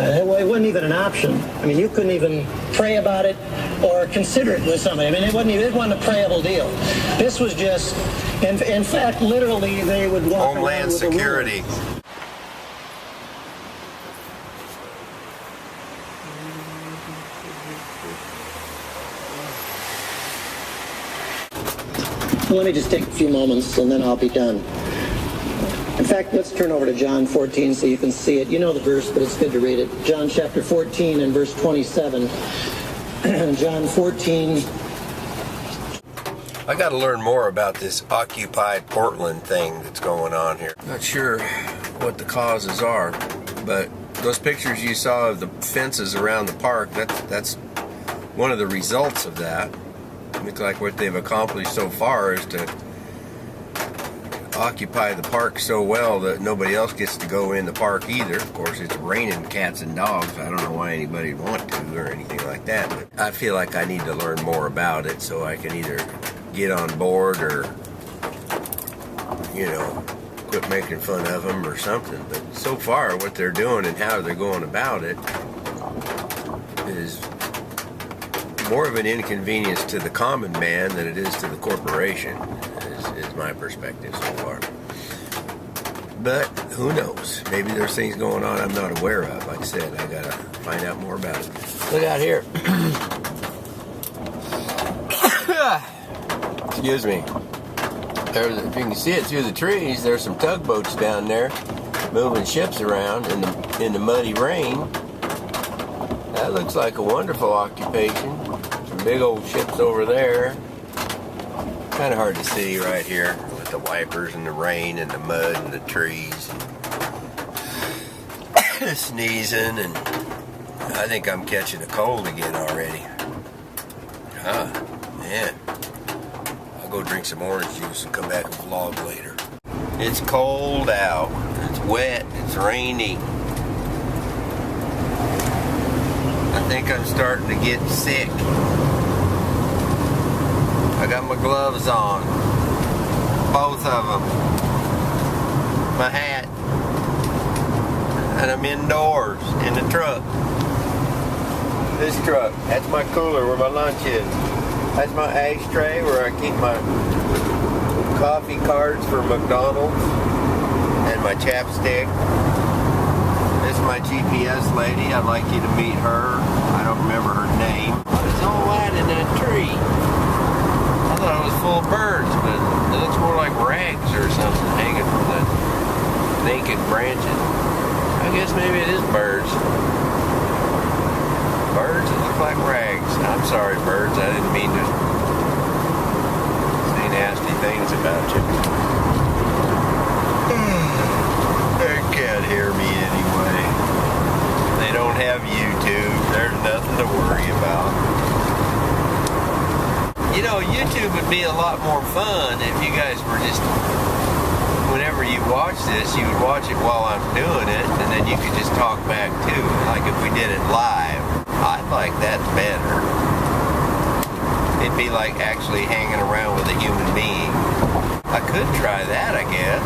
It wasn't even an option. I mean, you couldn't even pray about it or consider it with somebody. I mean, it wasn't a prayable deal. This was just, in fact, literally, they would walk Homeland Security. Let me just take a few moments and then I'll be done. In fact, let's turn over to John 14 so you can see it. You know the verse, but it's good to read it. John chapter 14 and verse 27. John 14. I got to learn more about this Occupy Portland thing that's going on here. Not sure what the causes are, but those pictures you saw of the fences around the park, that's one of the results of that. Looks like what they've accomplished so far is to occupy the park so well that nobody else gets to go in the park either. Of course, it's raining cats and dogs. I don't know why anybody would want to or anything like that, but I feel like I need to learn more about it so I can either get on board or, you know, quit making fun of them or something. But so far, what they're doing and how they're going about it is more of an inconvenience to the common man than it is to the corporation, is my perspective so far. But who knows? Maybe there's things going on I'm not aware of. Like I said, I gotta find out more about it. Look out here. Excuse me. If you can see it through the trees, there's some tugboats down there moving ships around in the muddy rain. That looks like a wonderful occupation. Some big old ships over there. Kind of hard to see right here with the wipers and the rain and the mud and the trees and sneezing, and I think I'm catching a cold again already. Man. I'll go drink some orange juice and come back and vlog later. It's cold out. It's wet. It's rainy. I think I'm starting to get sick. I got my gloves on. Both of them. My hat. And I'm indoors in the truck. This truck. That's my cooler where my lunch is. That's my ashtray where I keep my coffee cards for McDonald's and my chapstick. This is my GPS lady. I'd like you to meet her. I don't remember her name. What's all that in that tree? I thought it was full of birds, but it looks more like rags or something hanging from the naked branches. I guess maybe it is birds. Birds that look like rags. I'm sorry, birds. I didn't mean to say nasty things about you. They can't hear me anyway. They don't have YouTube. There's nothing to worry about. You know, YouTube would be a lot more fun if you guys were just, whenever you watch this, you would watch it while I'm doing it, and then you could just talk back too. Like if we did it live. I'd like that better. It'd be like actually hanging around with a human being. I could try that, I guess.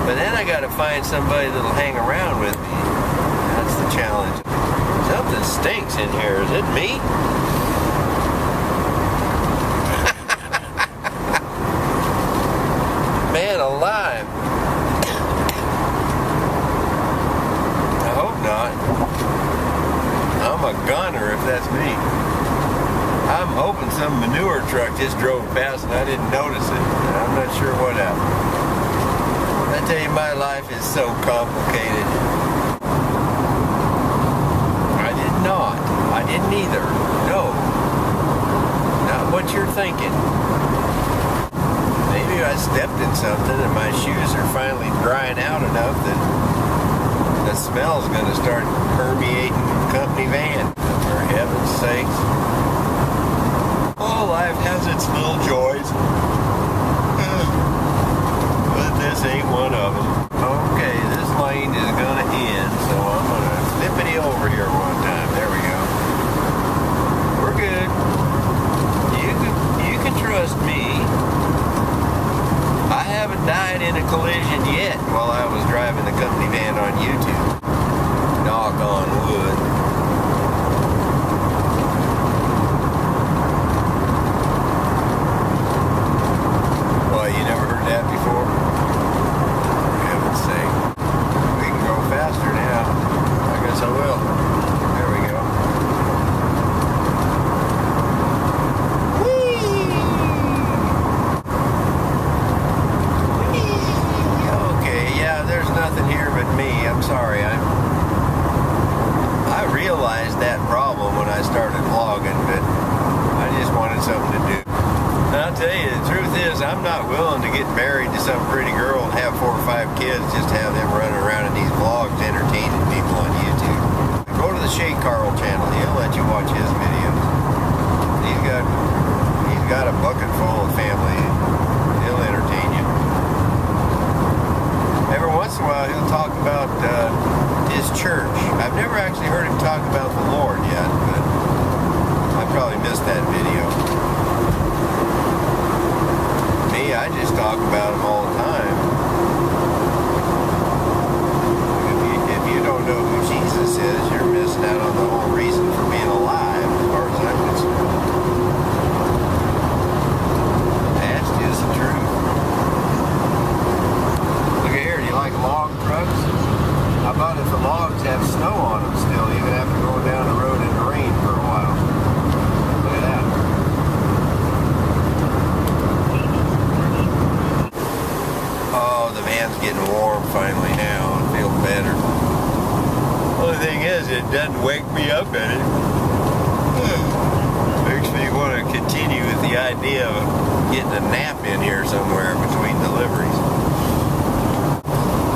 But then I gotta find somebody that'll hang around with me. That's the challenge. Something stinks in here. Is it me? Man alive. Not. I'm a gunner if that's me. I'm hoping some manure truck just drove past and I didn't notice it. I'm not sure what happened. I tell you, my life is so complicated. I did not. I didn't either. No. Not what you're thinking. Maybe I stepped in something and my shoes are finally drying out enough that the smell's going to start permeating the company van. For heaven's sakes. Oh, life has its little joys. But this ain't one of them. Okay, this lane is going to end, so I'm going to flippity over here one time. There we go. We're good. You can trust me. I haven't died in a collision yet while I was driving the company van on YouTube. doggone wood. Well, you never heard that before? For heaven's sake. We can go faster now. I guess I will. There we go. Nothing here but me. I'm sorry. I realized that problem when I started vlogging, but I just wanted something to do. And I'll tell you, the truth is, I'm not willing to get married to some pretty girl and have 4 or 5 kids, just have them running around in these vlogs entertaining people on YouTube. Go to the Shay Carl channel. He'll let you watch his videos. He's got a bucket full of family. He'll entertain you. Every once in a while, he'll talk about his church. I've never actually heard him talk about the Lord yet, but I probably missed that video. Me, I just talk about him all the time. If you don't know who Jesus is, you're missing out on the whole reason for being alive, as far as I'm concerned. That's just the truth. Like log trucks? How about if the logs have snow on them still, even after going down the road in the rain for a while? Look at that. Oh, the van's getting warm finally now. I feel better. Only thing is, it doesn't wake me up in it. Makes me want to continue with the idea of getting a nap in here somewhere between deliveries.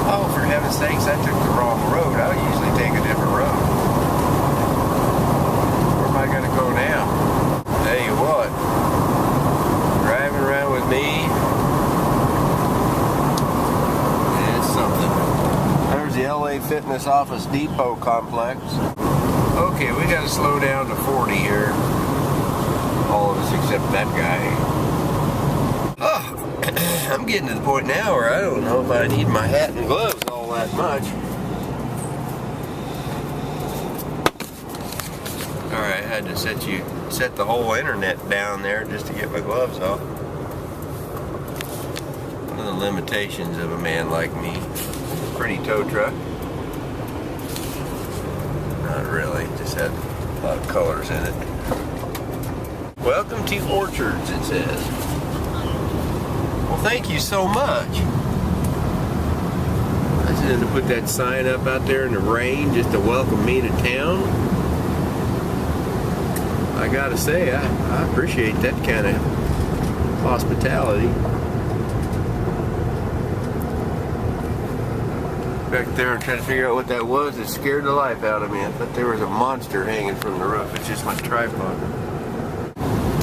Oh, for heaven's sakes, I took the wrong road. I would usually take a different road. Where am I going to go now? Tell you what, driving around with me, it's something. There's the LA Fitness Office Depot complex. Okay, we got to slow down to 40 here. All of us except that guy. I'm getting to the point now where I don't know if I need my hat and gloves all that much. Alright, I had to set the whole internet down there just to get my gloves off. One of the limitations of a man like me. Pretty tow truck. Not really, just had a lot of colors in it. Welcome to Orchards, it says. Well, thank you so much. I just had to put that sign up out there in the rain just to welcome me to town. I gotta say, I appreciate that kind of hospitality. Back there, I'm trying to figure out what that was. It scared the life out of me. I thought there was a monster hanging from the roof. It's just my tripod.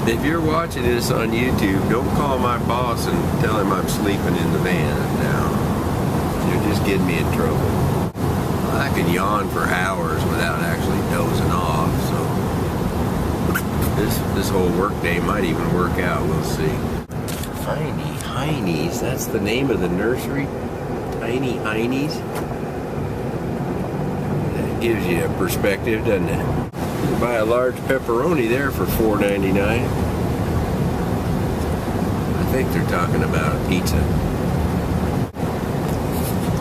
If you're watching this on YouTube, don't call my boss and tell him I'm sleeping in the van now. You're just getting me in trouble. I could yawn for hours without actually dozing off, so this whole work day might even work out. We'll see. Tiny Heinies, that's the name of the nursery? Tiny Heinies? That gives you a perspective, doesn't it? You buy a large pepperoni there for $4.99. I think they're talking about a pizza.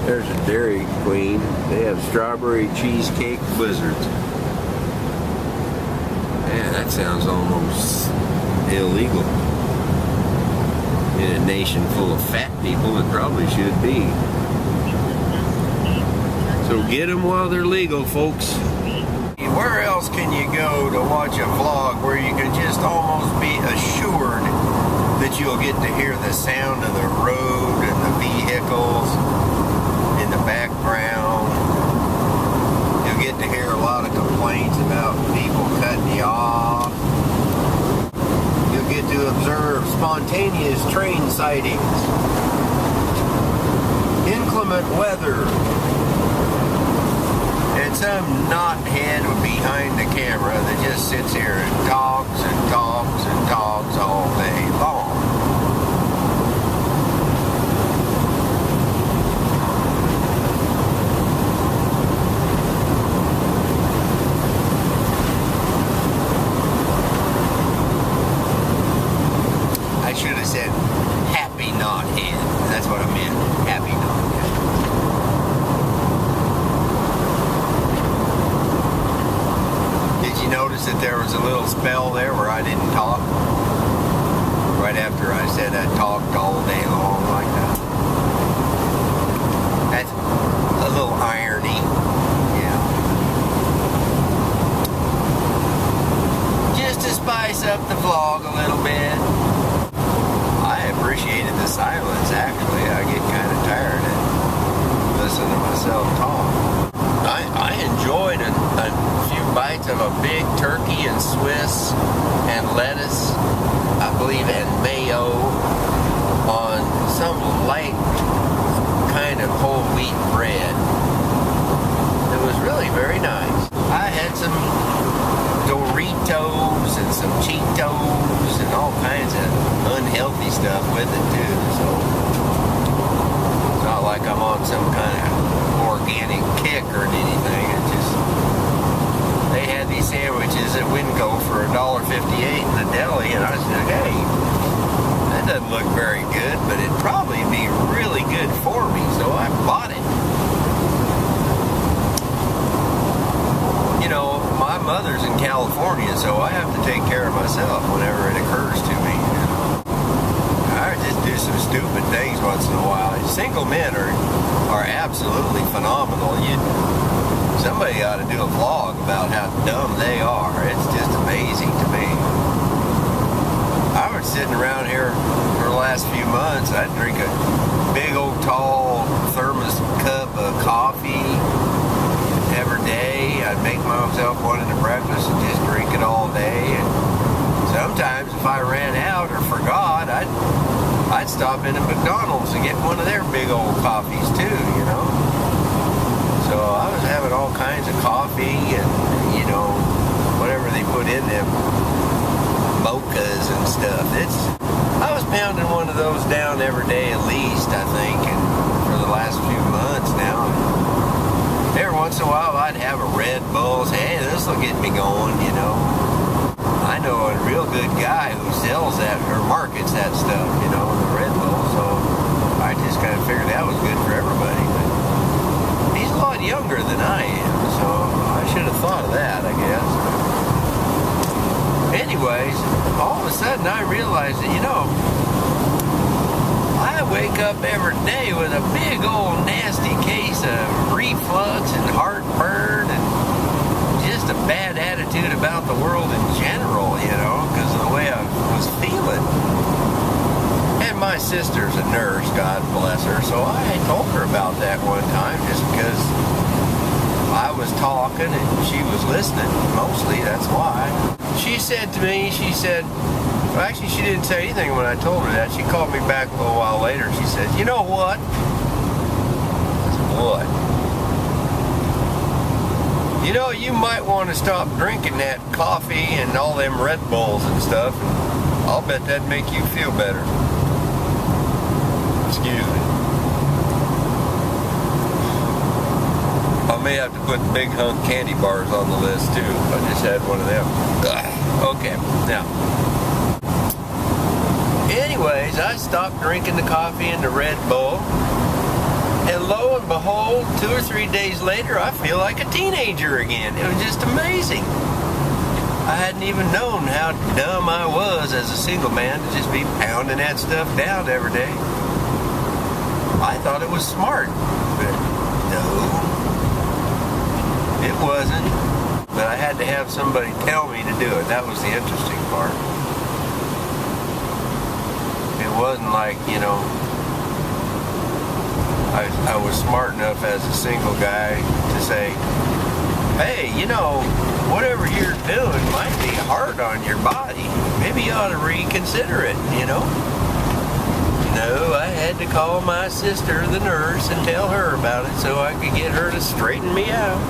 There's a Dairy Queen. They have strawberry cheesecake blizzards. Man, that sounds almost illegal. In a nation full of fat people, it probably should be. So get them while they're legal, folks. Where else can you go to watch a vlog where you can just almost be assured that you'll get to hear the sound of the road and the vehicles in the background? You'll get to hear a lot of complaints about people cutting you off. You'll get to observe spontaneous train sightings, inclement weather, and some knothead behind the camera that just sits here and talks and talks and talks all day long. spell there where I didn't talk. Right after I said I talked all day long like that. That's a little irony. Yeah. Just to spice up the vlog a little bit. I appreciated the silence, actually. I get kind of tired of listening to myself talk. I enjoyed a few bites of a big turkey and Swiss and lettuce, I believe, and mayo on some light kind of whole wheat bread. It was really very nice. I had some Doritos and some Cheetos and all kinds of unhealthy stuff with it too, so it's not like I'm on some kind of organic kick or anything. It just, they had these sandwiches at Winco for $1.58 in the deli, and I said, hey, that doesn't look very good, but it'd probably be really good for me, so I bought it. You know, my mother's in California, so I have to take care of myself whenever it occurs to me. You know? I just do some stupid things once in a while. Single men are absolutely phenomenal. Somebody ought to do a vlog about how dumb they are. It's just amazing to me. I was sitting around here for the last few months. I'd drink a big old tall thermos cup of coffee every day. I'd make myself one in the breakfast and just drink it all day. And sometimes if I ran out or forgot, I'd stop in at McDonald's and get one of their big old coffees too, you know. So I was having all kinds of coffee and, you know, whatever they put in them mochas and stuff. I was pounding one of those down every day at least, I think, and for the last few months now. Every once in a while I'd have a Red Bull, say, hey, this will get me going, you know. I know a real good guy who sells that or markets that stuff, you know, the Red Bull, so I just kind of figured that was good for everybody. But he's a lot younger than I am, so I should have thought of that, I guess. Anyways, all of a sudden I realized that, you know, I wake up every day with a big old nasty case of reflux and heartburn and just a bad attitude about the world in general, you know, because of the way I was feeling. And my sister's a nurse, God bless her, so I told her about that one time just because I was talking and she was listening, mostly, that's why. She said to me, well, actually she didn't say anything when I told her that. She called me back a little while later and she said, you know what? I said, what? You know, you might want to stop drinking that coffee and all them Red Bulls and stuff. And I'll bet that'd make you feel better. Excuse me. I may have to put the Big Hunk candy bars on the list too. I just had one of them. Okay, now. Anyways, I stopped drinking the coffee and the Red Bull. And lo and behold, 2 or 3 days later, I feel like a teenager again. It was just amazing. I hadn't even known how dumb I was as a single man to just be pounding that stuff down every day. I thought it was smart, but no, it wasn't. But I had to have somebody tell me to do it. That was the interesting part. It wasn't like, you know, I was smart enough as a single guy to say, hey, you know, whatever you're doing might be hard on your body. Maybe you ought to reconsider it, you know? No, I had to call my sister, the nurse, and tell her about it so I could get her to straighten me out.